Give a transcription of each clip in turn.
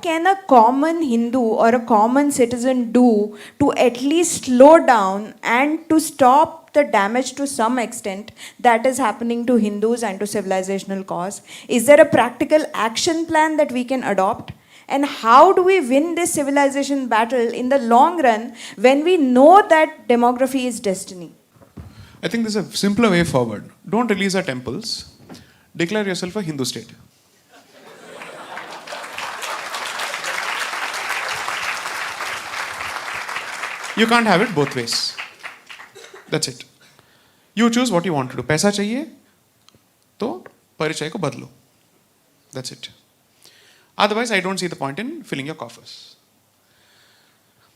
what can a common Hindu or a common citizen do to at least slow down and to stop the damage to some extent that is happening to Hindus and to civilizational cause? Is there a practical action plan that we can adopt? And how do we win this civilization battle in the long run when we know that demography is destiny? I think there's a simpler way forward. Don't release our temples. Declare yourself a Hindu state. You can't have it both ways. That's it. You choose what you want to do. पैसा चाहिए तो परिचय को बदलो. That's it. Otherwise, I don't see the point in filling your coffers.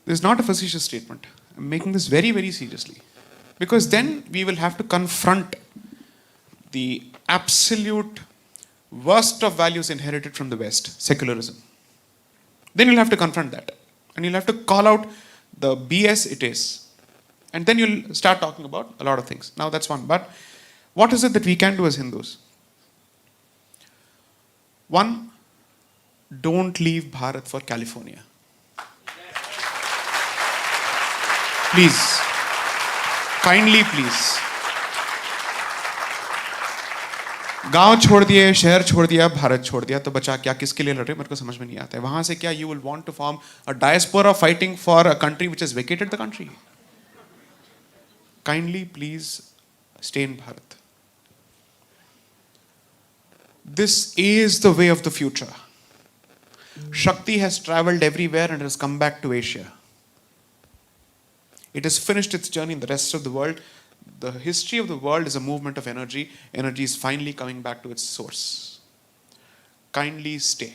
This is not a facetious statement. I'm making this very, very seriously. Because then we will have to confront the absolute worst of values inherited from the West, secularism. Then you'll have to confront that. And you'll have to call out the BS it is. And then you'll start talking about a lot of things. Now that's one. But what is it that we can do as Hindus? One, don't leave Bharat for California. Please. Kindly, please. गांव छोड़ दिए, शहर छोड़ दिया, भारत छोड़ दिया, तो बचा क्या? किसके लिए लड़ रहे? मेरे को समझ में नहीं आता है. वहां से क्या you will want to form a diaspora fighting for a country which has vacated the country? Kindly, please stay in Bharat. This is the way of the future. Shakti has traveled everywhere and has come back to Asia. It has finished its journey in the rest of the world. The history of the world is a movement of energy. Energy is finally coming back to its source. Kindly stay.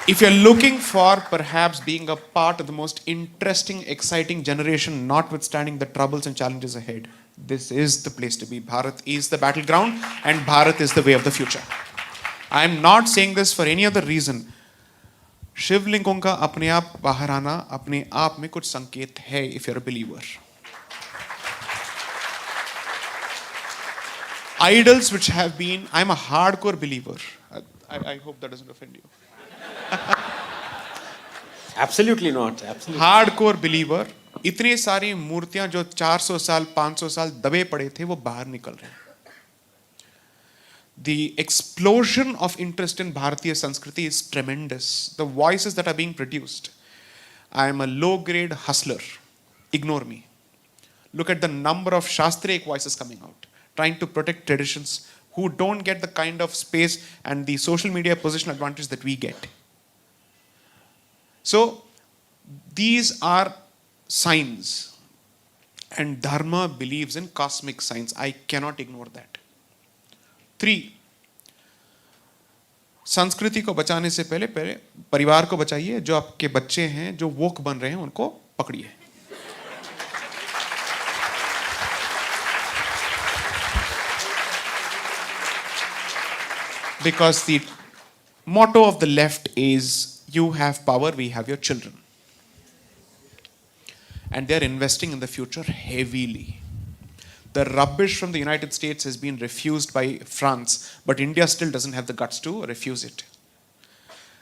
If you're looking for perhaps being a part of the most interesting, exciting generation, notwithstanding the troubles and challenges ahead, this is the place to be. Bharat is the battleground and Bharat is the way of the future. I am not saying this for any other reason. शिवलिंगों का अपने आप बाहर आना अपने आप में कुछ संकेत है if you're a believer. Idols which have been, I'm a hardcore believer. I hope that doesn't offend you. Absolutely not. Absolutely. Hardcore believer. इतनी सारी मूर्तियां जो 400 साल 500 साल दबे पड़े थे वो बाहर निकल रहे हैं. The explosion of interest in Bharatiya Sanskriti is tremendous. The voices that are being produced. I am a low-grade hustler. Ignore me. Look at the number of Shastric voices coming out, trying to protect traditions, who don't get the kind of space and the social media position advantage that we get. So, these are signs. And Dharma believes in cosmic signs. I cannot ignore that. 3, संस्कृति को बचाने से पहले परिवार को बचाइए. जो आपके बच्चे हैं जो वोक बन रहे हैं उनको पकड़िए. Because the motto of the left is you have power, we have your children. And they're investing in the future heavily. The rubbish from the United States has been refused by France, but India still doesn't have the guts to refuse it.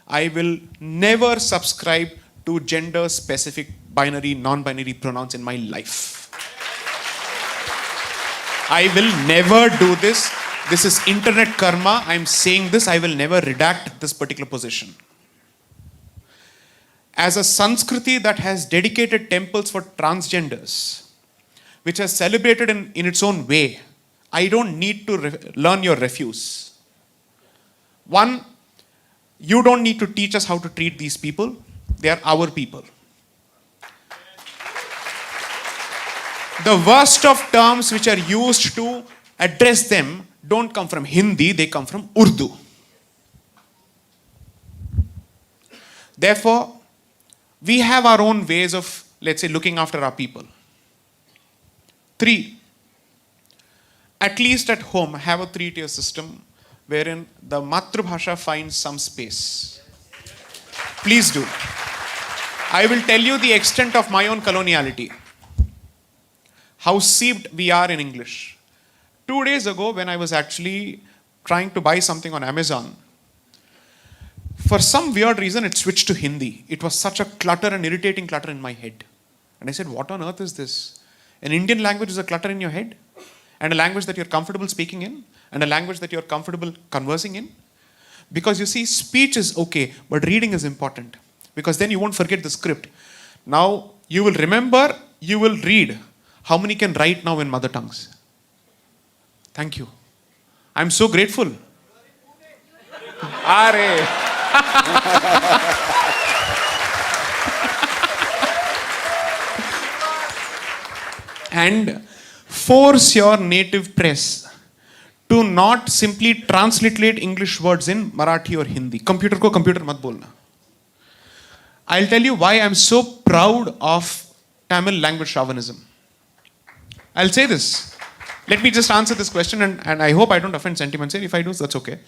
I will never subscribe to gender-specific binary, non-binary pronouns in my life. I will never do this. This is internet karma. I'm saying this. I will never redact this particular position. As a Sanskriti that has dedicated temples for transgenders, which has celebrated in its own way, I don't need to learn your refuse. One, you don't need to teach us how to treat these people. They are our people. The worst of terms which are used to address them don't come from Hindi, they come from Urdu. Therefore, we have our own ways of, let's say, looking after our people. 3, at least at home, have a 3-tier system wherein the Matrabhasha finds some space. Please do. I will tell you the extent of my own coloniality. How seeped we are in English. 2 days ago, when I was actually trying to buy something on Amazon. For some weird reason, it switched to Hindi. It was such a clutter and irritating clutter in my head. And I said, what on earth is this? An Indian language is a clutter in your head? And a language that you're comfortable speaking in? And a language that you're comfortable conversing in? Because you see, speech is okay, but reading is important. Because then you won't forget the script. Now, you will remember, you will read. How many can write now in mother tongues? Thank you. I'm so grateful. Are. And force your native press to not simply transliterate English words in Marathi or Hindi. Computer ko computer mat bolna. I'll tell you why I'm so proud of Tamil language chauvinism. I'll say this. Let me just answer this question, and I hope I don't offend sentiments here. If I do, that's okay.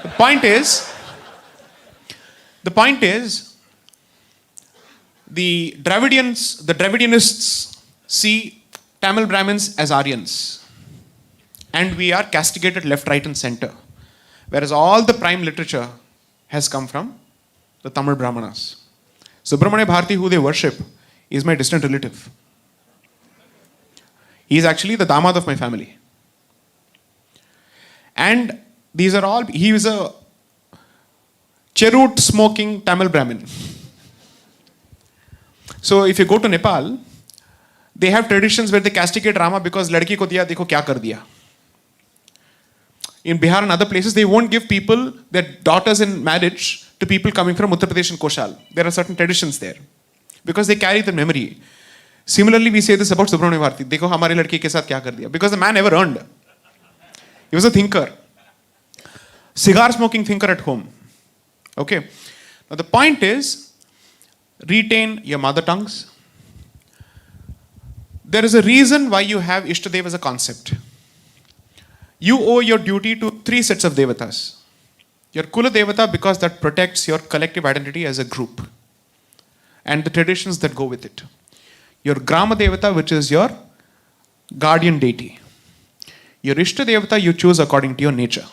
The point is, the Dravidianists see Tamil Brahmins as Aryans. And we are castigated left, right, and center. Whereas all the prime literature has come from the Tamil Brahmanas. Subramanya Bharati, who they worship, is my distant relative. He is actually the damad of my family. And these are all, he is a cherut smoking Tamil Brahmin. So if you go to Nepal, they have traditions where they castigate Rama because ladki ko diya, dekho kya kar diya. In Bihar and other places, they won't give people their daughters in marriage to people coming from Uttar Pradesh and Koshal. There are certain traditions there because they carry the memory. Similarly, we say this about Subramanya Bharati. Dekho hamare ladki ke saath kya kar diya. Because the man never earned. He was a thinker. Cigar smoking thinker at home. Okay. Now the point is, retain your mother tongues. There is a reason why you have Ishtadev as a concept. You owe your duty to 3 sets of devatas. Your Kula Devata, because that protects your collective identity as a group and the traditions that go with it. Your Grama Devata, which is your guardian deity. Your Ishta Devata you choose according to your nature.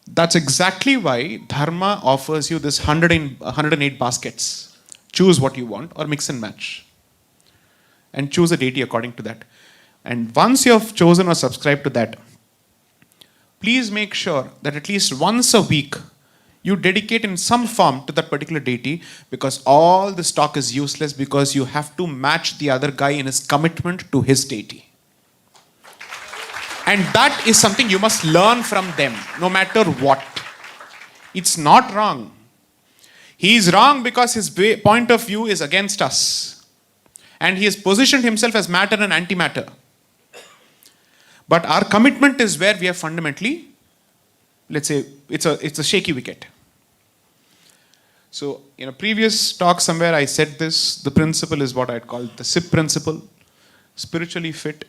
That's exactly why Dharma offers you this 108 baskets. Choose what you want or mix and match. And choose a deity according to that. And once you have chosen or subscribed to that, please make sure that at least once a week you dedicate in some form to that particular deity, because all this talk is useless because you have to match the other guy in his commitment to his deity. And that is something you must learn from them, no matter what. It's not wrong. He is wrong because his point of view is against us. And he has positioned himself as matter and antimatter. But our commitment is where we are fundamentally, let's say, it's a shaky wicket. So in a previous talk somewhere I said this, the principle is what I'd call the SIP principle. Spiritually fit,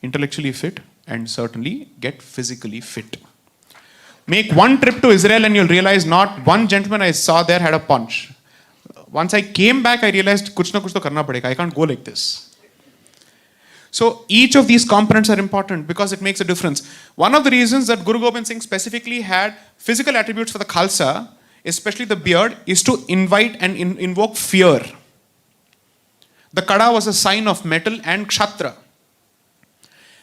intellectually fit, and certainly get physically fit. Make one trip to Israel and you'll realize not one gentleman I saw there had a punch. Once I came back, I realized kuch na kuch to karna padega. I can't go like this. So each of these components are important because it makes a difference. One of the reasons that Guru Gobind Singh specifically had physical attributes for the Khalsa, especially the beard, is to invite and invoke fear. The Kada was a sign of metal and Kshatra.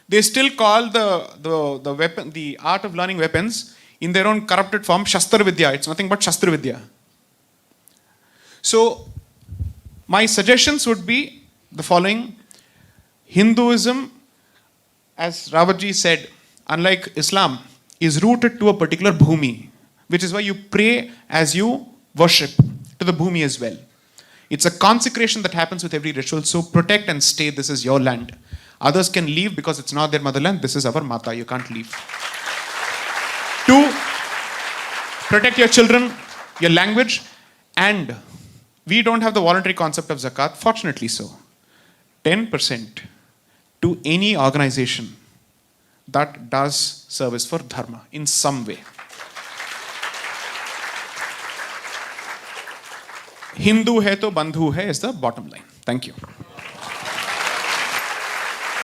They still call the weapon, the art of learning weapons, in their own corrupted form, Shastra Vidya. It's nothing but Shastra Vidya. So my suggestions would be the following. Hinduism, as Rawatji said, unlike Islam, is rooted to a particular bhumi, which is why you pray as you worship to the bhumi as well. It's a consecration that happens with every ritual, so protect and stay. This is your land. Others can leave because it's not their motherland. This is our Mata. You can't leave. 2, protect your children, your language, and we don't have the voluntary concept of zakat, fortunately so. 10% to any organization that does service for dharma in some way. Hindu hai to bandhu hai is the bottom line. Thank you.